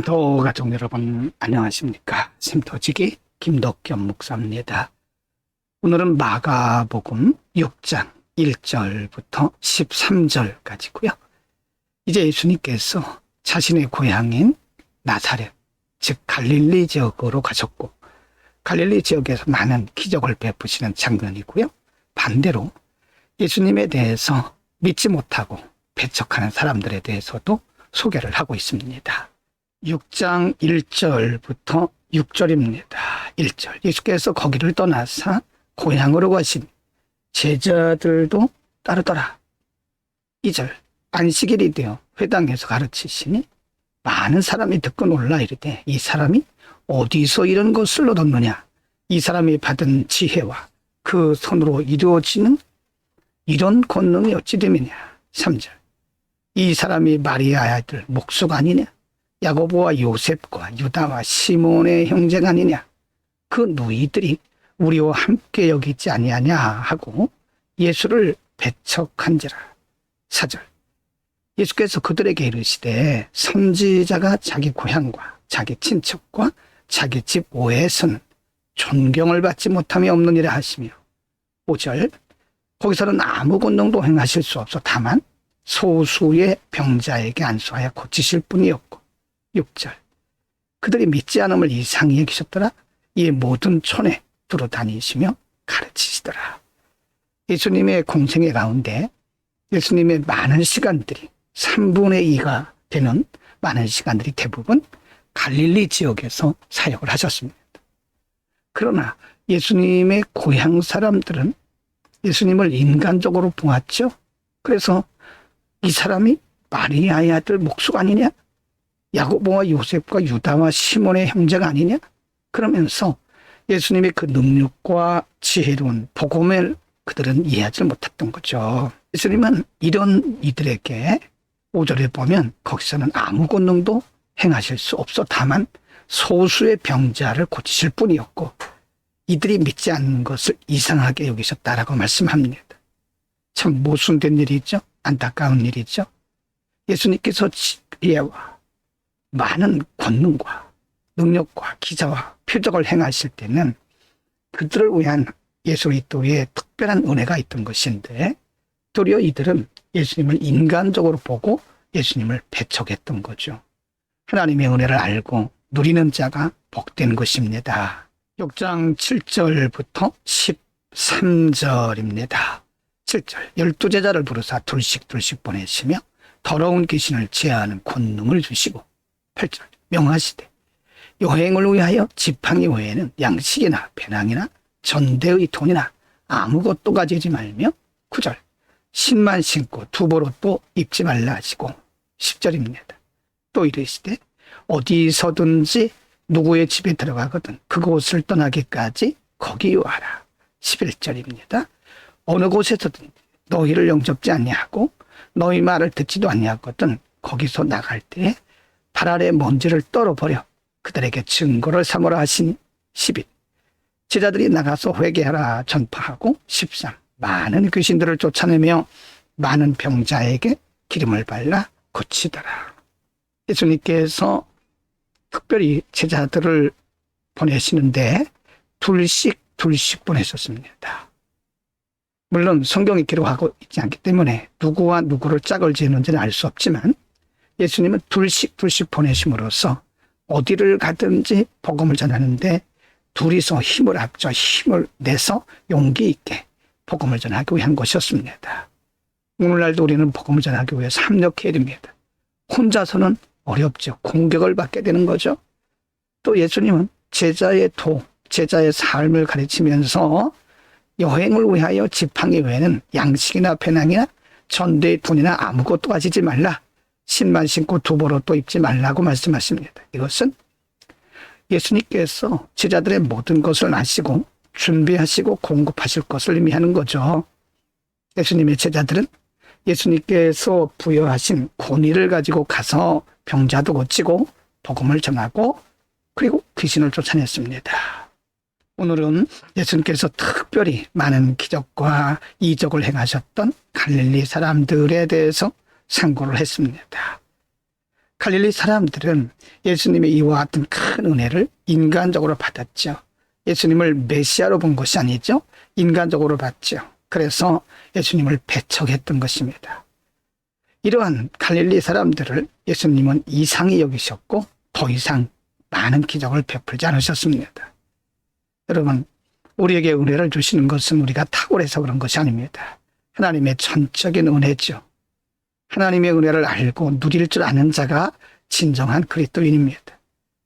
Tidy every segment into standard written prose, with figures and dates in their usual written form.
도 가족 여러분 안녕하십니까? 심터지기 김덕겸 목사입니다. 오늘은 마가복음 6장 1절부터 13절까지고요. 이제 예수님께서 자신의 고향인 나사렛, 즉 갈릴리 지역으로 가셨고 갈릴리 지역에서 많은 기적을 베푸시는 장면이고요. 반대로 예수님에 대해서 믿지 못하고 배척하는 사람들에 대해서도 소개를 하고 있습니다. 6장 1절부터 6절입니다. 1절. 예수께서 거기를 떠나사 고향으로 가신 제자들도 따르더라. 2절. 안식일이 되어 회당에서 가르치시니 많은 사람이 듣고 놀라 이르되 이 사람이 어디서 이런 것을 얻었느냐? 이 사람이 받은 지혜와 그 손으로 이루어지는 이런 권능이 어찌 됨이냐? 3절. 이 사람이 마리아의 아들 목숙 아니냐? 야고보와 요셉과 유다와 시몬의 형제가 아니냐? 그 누이들이 우리와 함께 여기 있지 아니하냐 하고 예수를 배척한지라. 4절. 예수께서 그들에게 이르시되 선지자가 자기 고향과 자기 친척과 자기 집 외에서는 존경을 받지 못함이 없느니라 하시며 5절. 거기서는 아무 권능도 행하실 수 없어 다만 소수의 병자에게 안수하여 고치실 뿐이었고 6절. 그들이 믿지 않음을 이상히 여기셨더라. 이 모든 촌에 두루 다니시며 가르치시더라. 예수님의 공생애 가운데 예수님의 많은 시간들이 3분의 2가 되는 많은 시간들이 대부분 갈릴리 지역에서 사역을 하셨습니다. 그러나 예수님의 고향 사람들은 예수님을 인간적으로 보았죠. 그래서 이 사람이 마리아의 아들 목숙 아니냐? 야고보와 요셉과 유다와 시몬의 형제가 아니냐? 그러면서 예수님의 그 능력과 지혜로운 복음을 그들은 이해하지 못했던 거죠. 예수님은 이런 이들에게 5절에 보면 거기서는 아무 권능도 행하실 수 없어 다만 소수의 병자를 고치실 뿐이었고 이들이 믿지 않는 것을 이상하게 여기셨다라고 말씀합니다. 참 모순된 일이죠. 안타까운 일이죠. 예수님께서 지혜와 많은 권능과 능력과 기사와 표적을 행하실 때는 그들을 위한 예수 그리스도의 특별한 은혜가 있던 것인데 도리어 이들은 예수님을 인간적으로 보고 예수님을 배척했던 거죠. 하나님의 은혜를 알고 누리는 자가 복된 것입니다. 6장 7절부터 13절입니다. 7절. 12제자를 부르사 둘씩 보내시며 더러운 귀신을 제하는 권능을 주시고 8절. 명하시되 여행을 위하여 지팡이 외에는 양식이나 배낭이나 전대의 돈이나 아무것도 가지지 말며 9절. 신만 신고 두보로도 입지 말라 하시고 10절입니다. 또 이르시되 어디서든지 누구의 집에 들어가거든 그곳을 떠나기까지 거기 와라. 11절입니다. 어느 곳에서든 너희를 영접지 아니하고 너희 말을 듣지도 아니하거든 거기서 나갈 때에 발 아래 먼지를 떨어버려 그들에게 증거를 삼으라 하신 12. 제자들이 나가서 회개하라 전파하고 13. 많은 귀신들을 쫓아내며 많은 병자에게 기름을 발라 고치더라. 예수님께서 특별히 제자들을 보내시는데 둘씩 보내셨습니다. 물론 성경이 기록하고 있지 않기 때문에 누구와 누구를 짝을 지었는지는 알 수 없지만 예수님은 둘씩 보내심으로써 어디를 가든지 복음을 전하는데 둘이서 힘을 합쳐 힘을 내서 용기 있게 복음을 전하기 위한 것이었습니다. 오늘날도 우리는 복음을 전하기 위해서 협력해야 됩니다. 혼자서는 어렵죠. 공격을 받게 되는 거죠. 또 예수님은 제자의 삶을 가르치면서 여행을 위하여 지팡이 외에는 양식이나 배낭이나 전대의 돈이나 아무것도 가지지 말라. 신만 신고 두보로도 입지 말라고 말씀하십니다. 이것은 예수님께서 제자들의 모든 것을 아시고 준비하시고 공급하실 것을 의미하는 거죠. 예수님의 제자들은 예수님께서 부여하신 권위를 가지고 가서 병자도 고치고 복음을 전하고 그리고 귀신을 쫓아냈습니다. 오늘은 예수님께서 특별히 많은 기적과 이적을 행하셨던 갈릴리 사람들에 대해서 상고를 했습니다. 갈릴리 사람들은 예수님의 이와 같은 큰 은혜를 인간적으로 받았죠. 예수님을 메시아로 본 것이 아니죠. 인간적으로 봤죠. 그래서 예수님을 배척했던 것입니다. 이러한 갈릴리 사람들을 예수님은 이상히 여기셨고 더 이상 많은 기적을 베풀지 않으셨습니다. 여러분, 우리에게 은혜를 주시는 것은 우리가 탁월해서 그런 것이 아닙니다. 하나님의 전적인 은혜죠. 하나님의 은혜를 알고 누릴 줄 아는 자가 진정한 그리스도인입니다.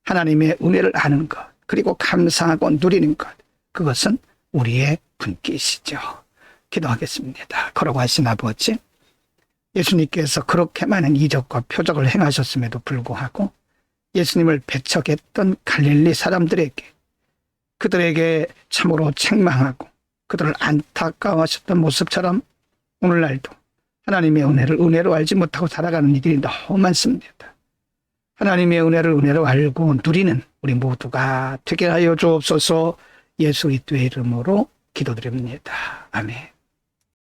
하나님의 은혜를 아는 것, 그리고 감사하고 누리는 것, 그것은 우리의 분깃이죠. 기도하겠습니다. 걸어가신 아버지, 예수님께서 그렇게 많은 이적과 표적을 행하셨음에도 불구하고 예수님을 배척했던 갈릴리 사람들에게, 그들에게 참으로 책망하고 그들을 안타까워하셨던 모습처럼 오늘날도 하나님의 은혜를 은혜로 알지 못하고 살아가는 이들이 너무 많습니다. 하나님의 은혜를 은혜로 알고 누리는 우리 모두가 되게 하여 주옵소서. 예수 그리스도의 이름으로 기도드립니다. 아멘.